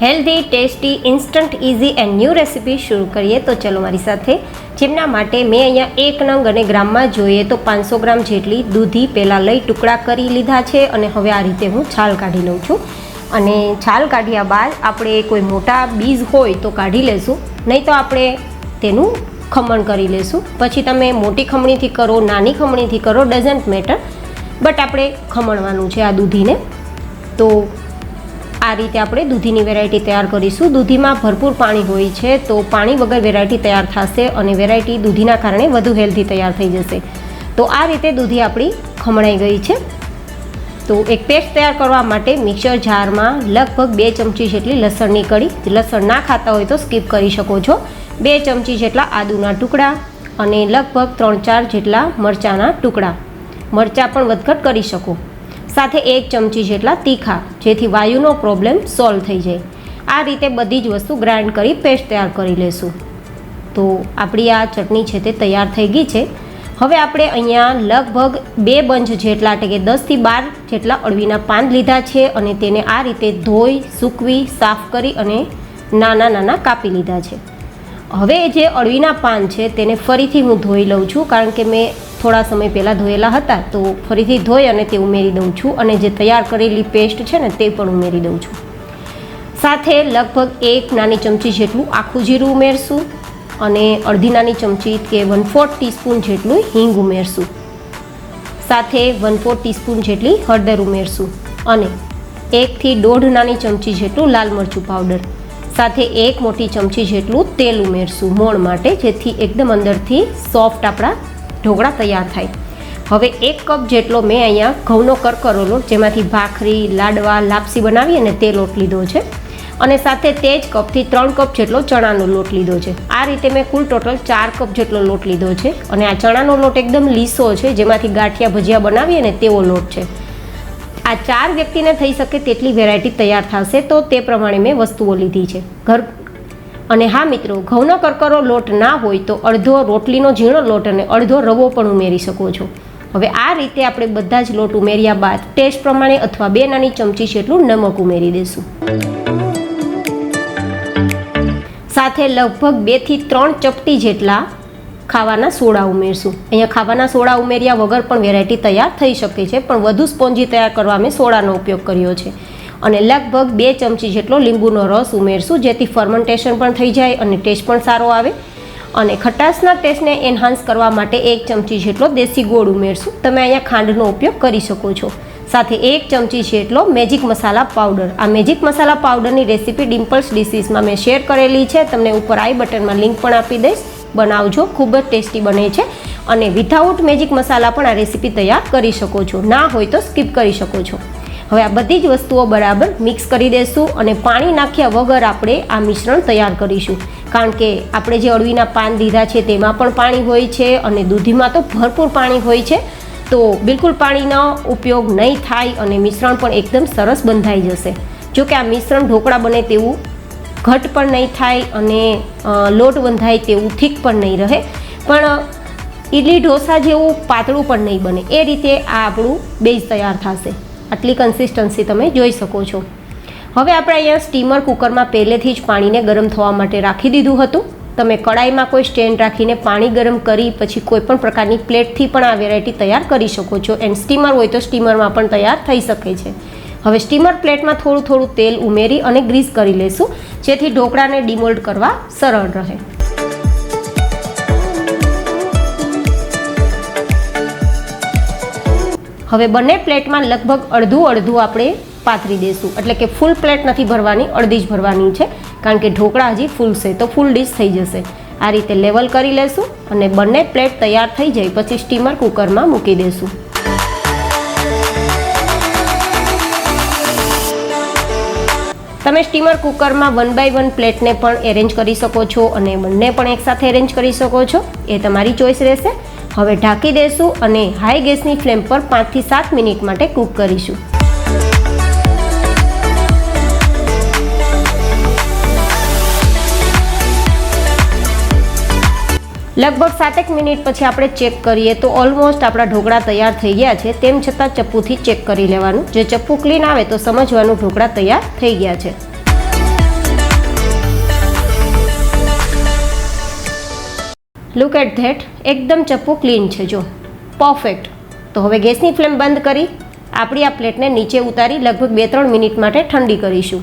Healthy, tasty, instant, easy and new recipe શરૂ કરીએ તો ચલો મારી સાથે. જેમના માટે મેં અહીંયા 1 નંગ અને ગ્રામમાં જોઈએ તો 500 ગ્રામ જેટલી દૂધી પહેલાં લઈ ટુકડા કરી લીધા છે અને હવે આ રીતે હું છાલ કાઢી લઉં છું. અને છાલ કાઢ્યા બાદ આપણે કોઈ મોટા બીજ હોય તો કાઢી લેશું, નહીં તો આપણે તેનું ખમણ કરી લેશું. પછી તમે મોટી ખમણીથી કરો, નાની ખમણીથી કરો, ડઝન્ટ મેટર, બટ આપણે ખમણવાનું છે આ દૂધીને. તો આ રીતે આપણે દૂધીની વેરાયટી તૈયાર કરીશું. દૂધીમાં ભરપૂર પાણી હોય છે, તો પાણી વગર વેરાયટી તૈયાર થશે અને વેરાયટી દૂધીના કારણે વધુ હેલ્ધી તૈયાર થઈ જશે. તો આ રીતે દૂધી આપણી ખમણાઈ ગઈ છે. તો એક પેસ્ટ તૈયાર કરવા માટે મિક્સર જારમાં લગભગ 2 ચમચી જેટલી લસણની કળી, લસણ ના ખાતા હોય તો સ્કીપ કરી શકો છો, 2 ચમચી જેટલા આદુના ટુકડા અને લગભગ 3-4 જેટલા મરચાંના ટુકડા. મરચાં પણ વધઘટ કરી શકો. સાથે 1 ચમચી જેટલા તીખા, જેથી વાયુનો પ્રોબ્લેમ સોલ્વ થઈ જાય. આ રીતે બધી જ વસ્તુ ગ્રાઇન્ડ કરી પેસ્ટ તૈયાર કરી લેશું. તો આપણી આ ચટણી છે તે તૈયાર થઈ ગઈ છે. હવે આપણે અહીંયા લગભગ 2 બંચ જેટલા, એટલે કે 10 થી 12 જેટલા અળવીના પાન લીધા છે અને તેને આ રીતે ધોઈ, સૂકવી, સાફ કરી અને નાના નાના કાપી લીધા છે. હવે જે અળવીના પાન છે તેને ફરીથી હું ધોઈ લઉં છું, કારણ કે મેં થોડા સમય પહેલાં ધોયેલા હતા, તો ફરીથી ધોઈ અને તે ઉમેરી દઉં છું. અને જે તૈયાર કરેલી પેસ્ટ છે ને તે પણ ઉમેરી દઉં છું. સાથે લગભગ 1 નાની ચમચી જેટલું આખું જીરું ઉમેરશું અને અડધી નાની ચમચી કે 1/4 ટીસ્પૂન જેટલું હિંગ ઉમેરશું. સાથે 1/4 ટીસ્પૂન જેટલી હળદર ઉમેરશું અને 1 થી 1.5 નાની ચમચી જેટલું લાલ મરચું પાવડર. સાથે 1 મોટી ચમચી જેટલું તેલ ઉમેરશું મોણ માટે, જેથી એકદમ અંદરથી સોફ્ટ આપણા ઢોકળા તૈયાર થાય. હવે 1 કપ જેટલો મેં અહીંયા ઘઉંનો કરકરો લોટ, જેમાંથી ભાખરી, લાડવા, લાપસી બનાવી અને તે લોટ લીધો છે. અને સાથે તે જ કપથી 3 કપ જેટલો ચણાનો લોટ લીધો છે. આ રીતે મેં કુલ ટોટલ 4 કપ જેટલો લોટ લીધો છે. અને આ ચણાનો લોટ એકદમ લીસો છે, જેમાંથી ગાંઠિયા ભજીયા બનાવીએ ને તેવો લોટ છે. આ 4 વ્યક્તિને થઈ શકે તેટલી વેરાયટી તૈયાર થશે, તો તે પ્રમાણે મેં વસ્તુઓ લીધી છે. અને હા મિત્રો, ઘઉંનો કરકરો લોટ ના હોય તો અડધો રોટલીનો ઝીણો લોટ અને અડધો રવો પણ ઉમેરી શકો છો. હવે આ રીતે આપણે બધા જ લોટ ઉમેર્યા બાદ ટેસ્ટ પ્રમાણે અથવા 2 નાની ચમચી જેટલું નમક ઉમેરી દઈશું. સાથે લગભગ 2 થી 3 ચપટી જેટલા ખાવાના સોડા ઉમેરશું. અહીંયા ખાવાના સોડા ઉમેર્યા વગર પણ વેરાયટી તૈયાર થઈ શકે છે, પણ વધુ સ્પોન્જી તૈયાર કરવા મેં સોડાનો ઉપયોગ કર્યો છે. અને લગભગ 2 ચમચી જેટલો લીંબુનો રસ ઉમેરશું, જેથી ફર્મેન્ટેશન પણ થઈ જાય અને ટેસ્ટ પણ સારો આવે. અને ખટાશના ટેસ્ટને એન્હાન્સ કરવા માટે 1 ચમચી જેટલો દેશી ગોળ ઉમેરશું. તમે અહીંયા ખાંડનો ઉપયોગ કરી શકો છો. સાથે 1 ચમચી જેટલો મેજિક મસાલા પાવડર. આ મેજિક મસાલા પાવડરની રેસીપી ડિમ્પલ્સ ડિશીસમાં મેં શેર કરેલી છે, તમને ઉપર આઈ બટનમાં લિંક પણ આપી દઈશ. બનાવજો, ખૂબ જ ટેસ્ટી બને છે. અને વિધાઉટ મેજિક મસાલા પણ આ રેસીપી તૈયાર કરી શકો છો. ના હોય તો સ્કીપ કરી શકો છો. હવે આ બધી જ વસ્તુઓ બરાબર મિક્સ કરી દઈશું અને પાણી નાખ્યા વગર આપણે આ મિશ્રણ તૈયાર કરીશું. કારણ કે આપણે જે અળવીના પાન દીધા છે તેમાં પણ પાણી હોય છે અને દૂધીમાં તો ભરપૂર પાણી હોય છે. તો બિલકુલ પાણીનો ઉપયોગ નહીં થાય અને મિશ્રણ પણ એકદમ સરસ બંધાઈ જશે. જો કે આ મિશ્રણ ઢોકળા બને તેવું ઘટ પણ નહીં થાય અને લોટ બંધાય તેવું થીક પણ નહીં રહે, પણ ઇડલી ઢોસા જેવું પાતળું પણ નહીં બને. એ રીતે આ આપણું બેઝ તૈયાર થશે. આટલી કન્સિસ્ટન્સી તમે જોઈ શકો છો. હવે આપણે અહીંયા સ્ટીમર કુકરમાં પહેલેથી જ પાણીને ગરમ થવા માટે રાખી દીધું હતું. તમે કડાઈમાં કોઈ સ્ટેન્ડ રાખીને પાણી ગરમ કરી પછી કોઈ પણ પ્રકારની પ્લેટથી પણ આ વેરાયટી તૈયાર કરી શકો છો. એન્ડ સ્ટીમર હોય તો સ્ટીમરમાં પણ તૈયાર થઈ શકે છે. હવે સ્ટીમર પ્લેટમાં થોડું થોડું તેલ ઉમેરી અને ગ્રીસ કરી લઈશું, જેથી ઢોકળાને ડિમોલ્ડ કરવા સરળ રહે. હવે બંને પ્લેટમાં લગભગ અડધું આપણે પાથરી દઈશું. એટલે કે ફૂલ પ્લેટ નથી ભરવાની, અડધી જ ભરવાની છે, કારણ કે ઢોકળા હજી ફૂલશે તો ફૂલ ડીશ થઈ જશે. આ રીતે લેવલ કરી લેશું અને બંને પ્લેટ તૈયાર થઈ જાય પછી સ્ટીમર કુકરમાં મૂકી દઈશું. તમે સ્ટીમર કુકરમાં 1 by 1 પ્લેટને પણ એરેન્જ કરી શકો છો અને બંને પણ એકસાથે એરેન્જ કરી શકો છો. એ તમારી ચોઈસ રહેશે. હવે ઢાંકી દઈશું અને હાઈ ગેસની ફ્લેમ પર 5 થી 7 મિનિટ માટે કૂક કરીશું. લગભગ 7 મિનિટ પછી આપણે ચેક કરીએ તો ઓલમોસ્ટ આપણા ઢોકળા તૈયાર થઈ ગયા છે. તેમ છતાં ચપ્પુથી ચેક કરી લેવાનું. જે ચપ્પુ ક્લીન આવે તો સમજવાનું ઢોકળા તૈયાર થઈ ગયા છે. લુક એટ ધેટ, એકદમ ચપ્પુ ક્લીન છે જો, પરફેક્ટ. તો હવે ગેસની ફ્લેમ બંધ કરી આપણી આ પ્લેટને નીચે ઉતારી લગભગ 2-3 મિનિટ માટે ઠંડી કરીશું.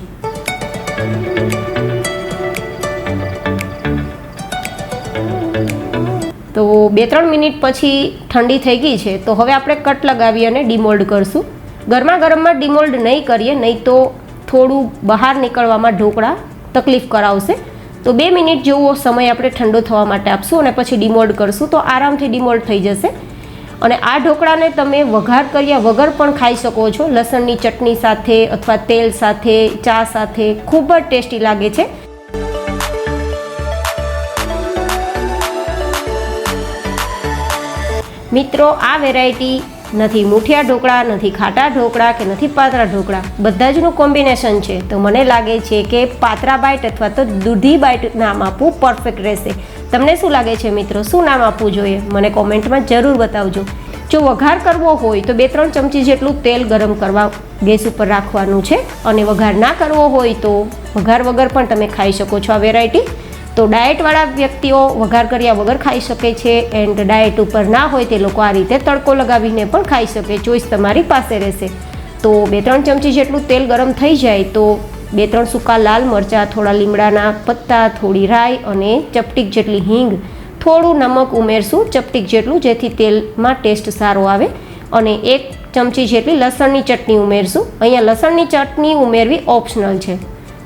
તો 2-3 મિનિટ પછી ઠંડી થઈ ગઈ છે. તો હવે આપણે કટ લગાવી અને ડિમોલ્ડ કરશું. ગરમા ગરમમાં ડિમોલ્ડ નહીં કરીએ, નહીં તો થોડું બહાર નીકળવામાં ઢોકળા તકલીફ કરાવશે. તો 2 મિનિટ જેવો સમય આપણે ઠંડો થવા માટે આપશું અને પછી ડિમોલ્ડ કરશું તો આરામથી ડિમોલ્ડ થઈ જશે. અને આ ઢોકળાને તમે વઘાર કર્યા વગર પણ ખાઈ શકો છો, લસણની ચટણી સાથે અથવા તેલ સાથે, ચા સાથે. ખૂબ જ ટેસ્ટી લાગે છે. મિત્રો, આ વેરાયટી નથી મુઠિયા ઢોકળા, નથી ખાટા ઢોકળા કે નથી પાતળા ઢોકળા, બધા જનું કોમ્બિનેશન છે. તો મને લાગે છે કે પાત્રા બાઈટ અથવા તો દૂધી બાઈટ નામ આપવું પરફેક્ટ રહેશે. તમને શું લાગે છે મિત્રો, શું નામ આપવું જોઈએ? મને કોમેન્ટમાં જરૂર બતાવજો. જો વઘાર કરવો હોય તો 2-3 ચમચી જેટલું તેલ ગરમ કરવા ગેસ ઉપર રાખવાનું છે. અને વઘાર ના કરવો હોય તો વઘાર વગર પણ તમે ખાઈ શકો છો આ વેરાયટી. તો ડાયટવાળા વ્યક્તિઓ વઘાર કર્યા વગર ખાઈ શકે છે, એન્ડ ડાયટ ઉપર ના હોય તે લોકો આ રીતે તડકો લગાવીને પણ ખાઈ શકે. ચોઈસ તમારી પાસે રહેશે. તો 2-3 ચમચી જેટલું તેલ ગરમ થઈ જાય તો 2-3 સૂકા લાલ મરચાં, થોડા લીમડાના પત્તા, થોડી રાઈ અને ચપટીક જેટલી હિંગ, થોડું નમક ઉમેરશું ચપટીક જેટલું, જેથી તેલમાં ટેસ્ટ સારો આવે. અને 1 ચમચી જેટલી લસણની ચટણી ઉમેરશું. અહીંયા લસણની ચટણી ઉમેરવી ઓપ્શનલ છે.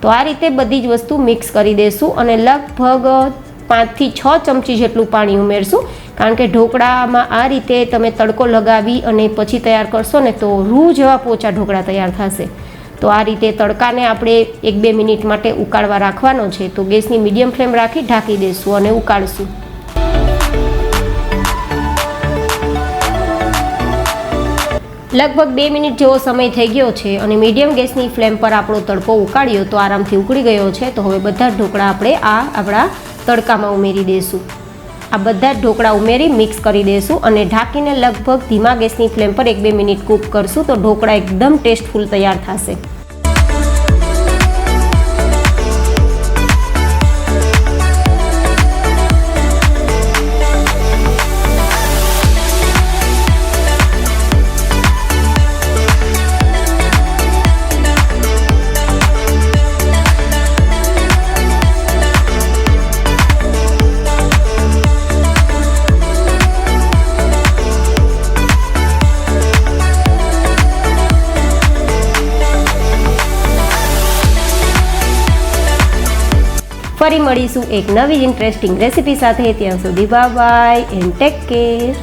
તો આ રીતે બધી જ વસ્તુ મિક્સ કરી દઈશું અને લગભગ 5થી 6 ચમચી જેટલું પાણી ઉમેરશું. કારણ કે ઢોકળામાં આ રીતે તમે તડકો લગાવી અને પછી તૈયાર કરશો ને તો રૂ જેવા પોચા ઢોકળા તૈયાર થશે. તો આ રીતે તડકાને આપણે 1-2 મિનિટ માટે ઉકાળવા રાખવાનો છે. તો ગેસની મીડિયમ ફ્લેમ રાખી ઢાંકી દઈશું અને ઉકાળશું. લગભગ 2 મિનિટ જેવો સમય થઈ ગયો છે અને મીડિયમ ગેસની ફ્લેમ પર આપણો તડકો ઉકાળ્યો તો આરામથી ઉકળી ગયો છે. તો હવે બધા ઢોકળા આપણે આપણા તડકામાં ઉમેરી દઈશું. આ બધા જ ઢોકળા ઉમેરી મિક્સ કરી દઈશું અને ઢાંકીને લગભગ ધીમા ગેસની ફ્લેમ પર 1-2 મિનિટ કૂક કરશું તો ઢોકળા એકદમ ટેસ્ટફુલ તૈયાર થશે. ફરી મળીશું એક નવી ઇન્ટરેસ્ટિંગ રેસીપી સાથે. ત્યાં સુધી bye bye and take care.